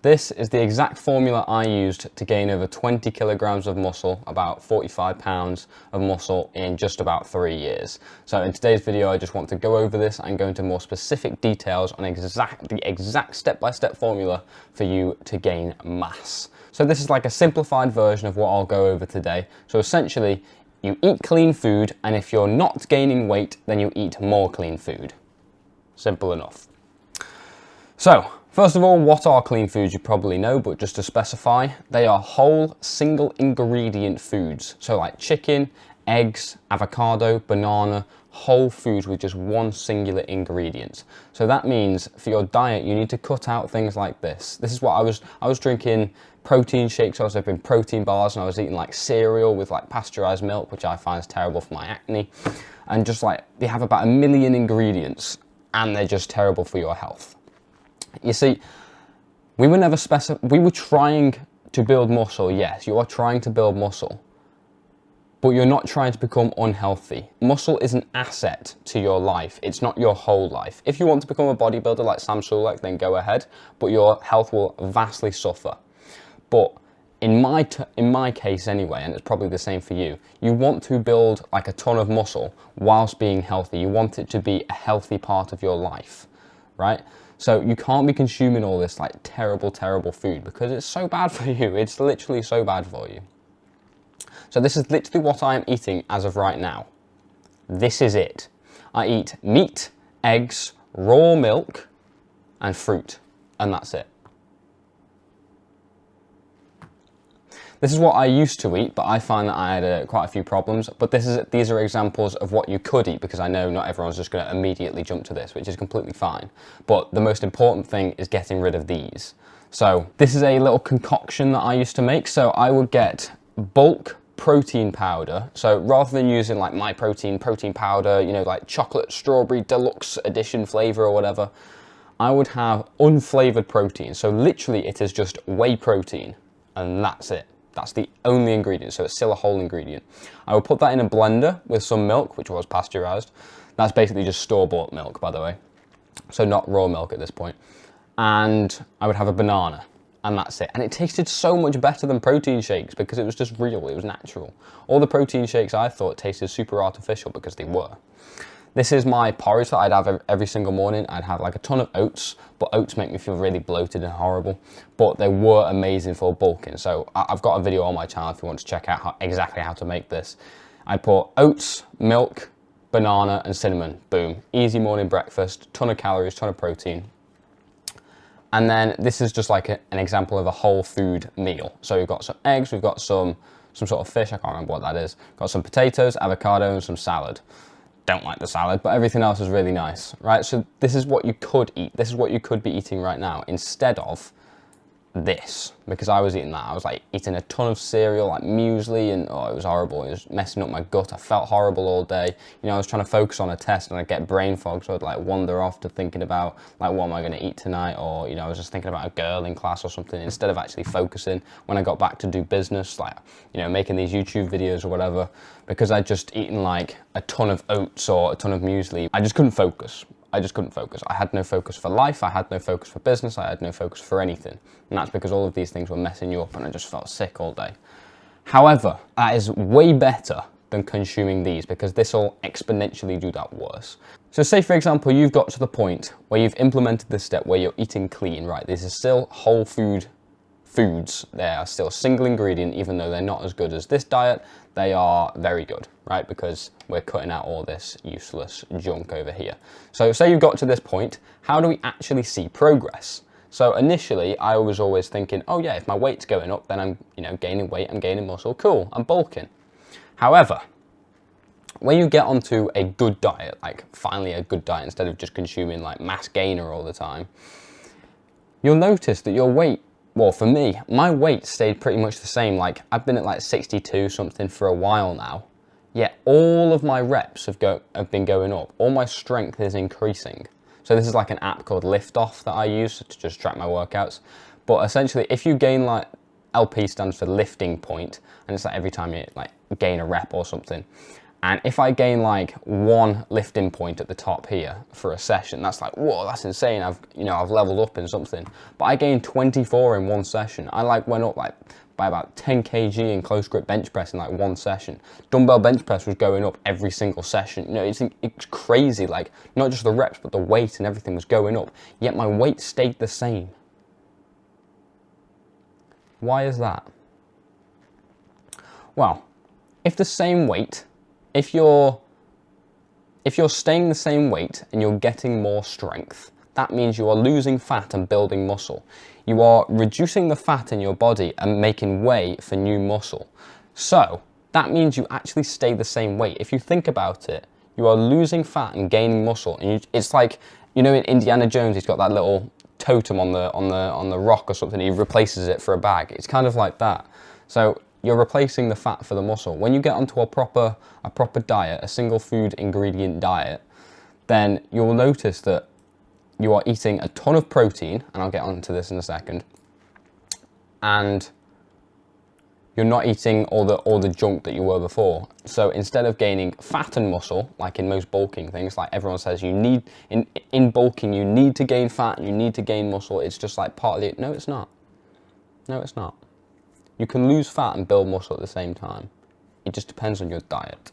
This is the exact formula I used to gain over 20 kilograms of muscle, about 45 pounds of muscle in just about 3 years. So in today's video, I just want to go over this and go into more specific details on the exact step-by-step formula for you to gain mass. So this is like a simplified version of what I'll go over today. So essentially, you eat clean food, and if you're not gaining weight, then you eat more clean food. Simple enough. So, first of all, what are clean foods? You probably know, but just to specify, they are whole, single ingredient foods. So like chicken, eggs, avocado, banana, whole foods with just one singular ingredient. So that means for your diet, you need to cut out things like this. This is what I was drinking protein shakes, I was having protein bars, and I was eating like cereal with like pasteurized milk, which I find is terrible for my acne. And just like, they have about 1 million ingredients, and they're just terrible for your health. You see, we were trying to build muscle. Yes, you are trying to build muscle, but you're not trying to become unhealthy. Muscle is an asset to your life. It's not your whole life. If you want to become a bodybuilder like Sam Sulek, then go ahead, but your health will vastly suffer. But in my case anyway, and it's probably the same for you, you want to build like a ton of muscle whilst being healthy. You want it to be a healthy part of your life, right? So you can't be consuming all this like terrible, terrible food because it's so bad for you. It's literally so bad for you. So this is literally what I am eating as of right now. This is it. I eat meat, eggs, raw milk, and fruit, and that's it. This is what I used to eat, but I find that I had quite a few problems. But these are examples of what you could eat, because I know not everyone's just going to immediately jump to this, which is completely fine. But the most important thing is getting rid of these. So this is a little concoction that I used to make. So I would get bulk protein powder. So rather than using like my protein powder, you know, like chocolate strawberry deluxe edition flavor or whatever, I would have unflavored protein. So literally it is just whey protein, and that's it. That's the only ingredient, so it's still a whole ingredient. I would put that in a blender with some milk, which was pasteurized. That's basically just store-bought milk, by the way. So not raw milk at this point. And I would have a banana, and that's it. And it tasted so much better than protein shakes because it was just real, it was natural. All the protein shakes I thought tasted super artificial because they were. This is my porridge that I'd have every single morning. I'd have like a ton of oats, but oats make me feel really bloated and horrible. But they were amazing for bulking. So I've got a video on my channel if you want to check out exactly how to make this. I put oats, milk, banana, and cinnamon. Boom. Easy morning breakfast, ton of calories, ton of protein. And then this is just like an example of a whole food meal. So we've got some eggs, we've got some sort of fish, I can't remember what that is. Got some potatoes, avocado, and some salad. Don't like the salad, but everything else is really nice, right? So this is what you could eat. This is what you could be eating right now instead of this, because I was eating that. I was like eating a ton of cereal, like muesli, and oh, it was horrible. It was messing up my gut. I felt horrible all day. You know, I was trying to focus on a test and I'd get brain fog, so I'd like wander off to thinking about like, what am I gonna eat tonight? Or, you know, I was just thinking about a girl in class or something instead of actually focusing when I got back to do business, like, you know, making these YouTube videos or whatever, because I'd just eaten like a ton of oats or a ton of muesli. I just couldn't focus. I just couldn't focus. I had no focus for life, I had no focus for business, I had no focus for anything. And that's because all of these things were messing you up and I just felt sick all day. However, that is way better than consuming these because this will exponentially do that worse. So say for example, you've got to the point where you've implemented this step where you're eating clean, right? This is still whole foods. They are still single ingredient, even though they're not as good as this diet, they are very good, right? Because we're cutting out all this useless junk over here. So say you've got to this point, how do we actually see progress? So initially, I was always thinking, oh yeah, if my weight's going up, then I'm, you know, gaining weight, I'm gaining muscle, cool, I'm bulking. However, when you get onto a good diet, like finally a good diet, instead of just consuming like mass gainer all the time, you'll notice that your weight, well, for me, my weight stayed pretty much the same. Like I've been at like 62 something for a while now, yet all of my reps have been going up. All my strength is increasing. So this is like an app called Liftoff that I use to just track my workouts. But essentially, if you gain like, LP stands for lifting point, and it's like every time you like gain a rep or something, And if I gain like 1 lifting point at the top here for a session, that's like, whoa, that's insane. I've leveled up in something. But I gained 24 in 1 session. I like went up like by about 10 kg in close grip bench press in like 1 session. Dumbbell bench press was going up every single session. You know, it's crazy. Like not just the reps, but the weight and everything was going up. Yet my weight stayed the same. Why is that? Well, if the same weight, if you're staying the same weight and you're getting more strength, that means you are losing fat and building muscle. You are reducing the fat in your body and making way for new muscle. So that means you actually stay the same weight. If you think about it, you are losing fat and gaining muscle. And it's like, you know, in Indiana Jones, he's got that little totem on the rock or something. He replaces it for a bag. It's kind of like that. So you're replacing the fat for the muscle. When you get onto a proper diet, a single food ingredient diet, then you'll notice that you are eating a ton of protein, and I'll get onto this in a second, and you're not eating all the junk that you were before. So instead of gaining fat and muscle, like in most bulking things, like everyone says you need, in bulking you need to gain fat and you need to gain muscle, it's just like part of it. No, it's not. No, it's not. You can lose fat and build muscle at the same time. It just depends on your diet.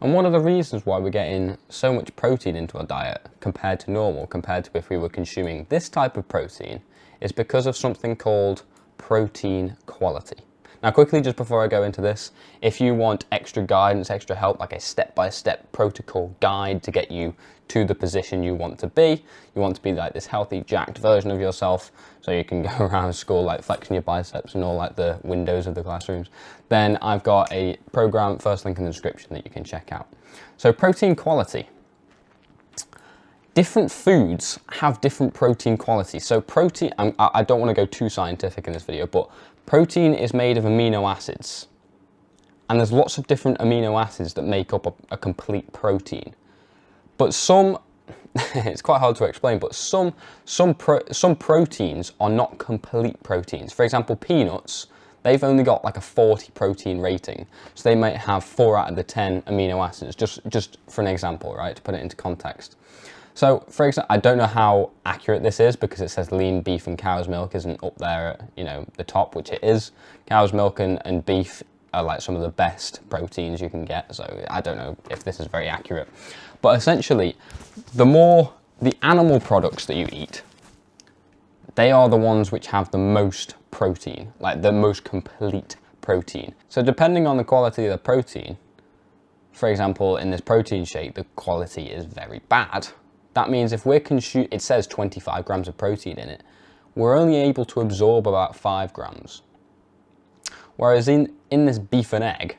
And one of the reasons why we're getting so much protein into our diet compared to normal, compared to if we were consuming this type of protein, is because of something called protein quality. Now quickly, just before I go into this, if you want extra guidance, extra help, like a step-by-step protocol guide to get you to the position you want to be like this healthy, jacked version of yourself, so you can go around school like flexing your biceps and all like the windows of the classrooms, then I've got a program, first link in the description, that you can check out. So protein quality. Different foods have different protein quality. So protein, I don't want to go too scientific in this video, but protein is made of amino acids. And there's lots of different amino acids that make up a complete protein. But some, it's quite hard to explain, but some proteins are not complete proteins. For example, peanuts, they've only got like a 40 protein rating. So they might have 4 out of the 10 amino acids, just for an example, right, to put it into context. So, for example, I don't know how accurate this is because it says lean beef and cow's milk isn't up there at, you know, the top, which it is. Cow's milk and beef are like some of the best proteins you can get, so I don't know if this is very accurate. But essentially, the animal products that you eat, they are the ones which have the most protein, like the most complete protein. So depending on the quality of the protein, for example, in this protein shake, the quality is very bad. That means if we're consuming, it says 25 grams of protein in it, we're only able to absorb about 5 grams. Whereas in this beef and egg,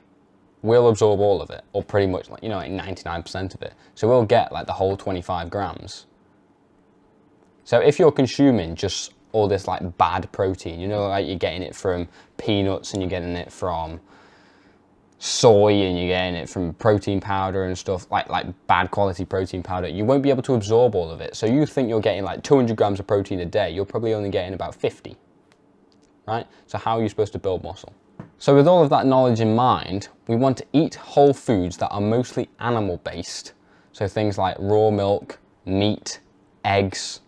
we'll absorb all of it, or pretty much, like, you know, like 99% of it. So we'll get like the whole 25 grams. So if you're consuming just all this like bad protein, you know, like you're getting it from peanuts and you're getting it from soy and you're getting it from protein powder and stuff, like bad quality protein powder, you won't be able to absorb all of it. So you think you're getting like 200 grams of protein a day, you're probably only getting about 50, right? So how are you supposed to build muscle? So with all of that knowledge in mind, we want to eat whole foods that are mostly animal based. So things like raw milk, meat, eggs,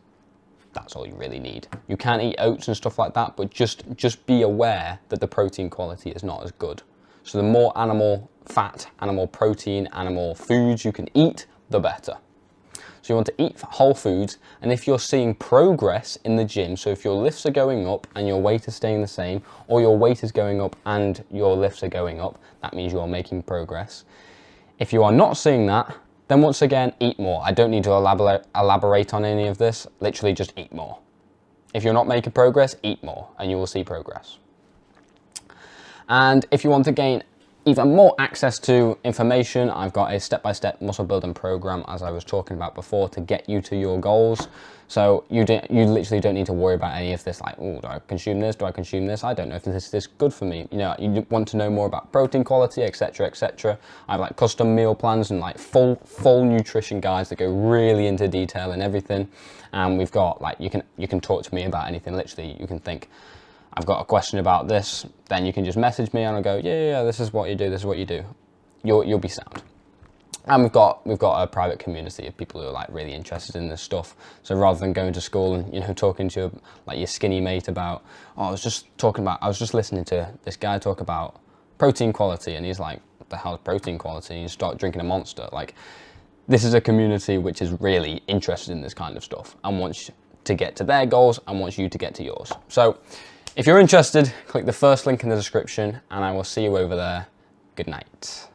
that's all you really need. You can eat oats and stuff like that, but just be aware that the protein quality is not as good. So the more animal fat, animal protein, animal foods you can eat, the better. So you want to eat whole foods, and if you're seeing progress in the gym, so if your lifts are going up and your weight is staying the same, or your weight is going up and your lifts are going up, that means you're making progress. If you are not seeing that, then once again, eat more. I don't need to elaborate on any of this, literally just eat more. If you're not making progress, eat more, and you will see progress. And if you want to gain even more access to information, I've got a step-by-step muscle building program, as I was talking about before, to get you to your goals. So you literally don't need to worry about any of this, like, oh, do I consume this? Do I consume this? I don't know if this is good for me. You know, you want to know more about protein quality, etc., etc. I have like custom meal plans and like full nutrition guides that go really into detail and everything. And we've got like, you can talk to me about anything. Literally, you can think, I've got a question about this, then you can just message me and I'll go, yeah, this is what you do, this is what you do. You'll be sound. And we've got a private community of people who are like really interested in this stuff. So rather than going to school and, you know, talking to like your skinny mate about, oh, I was just listening to this guy talk about protein quality, and he's like, what the hell is protein quality? And you start drinking a Monster. Like, this is a community which is really interested in this kind of stuff and wants to get to their goals and wants you to get to yours. So if you're interested, click the first link in the description and I will see you over there. Good night.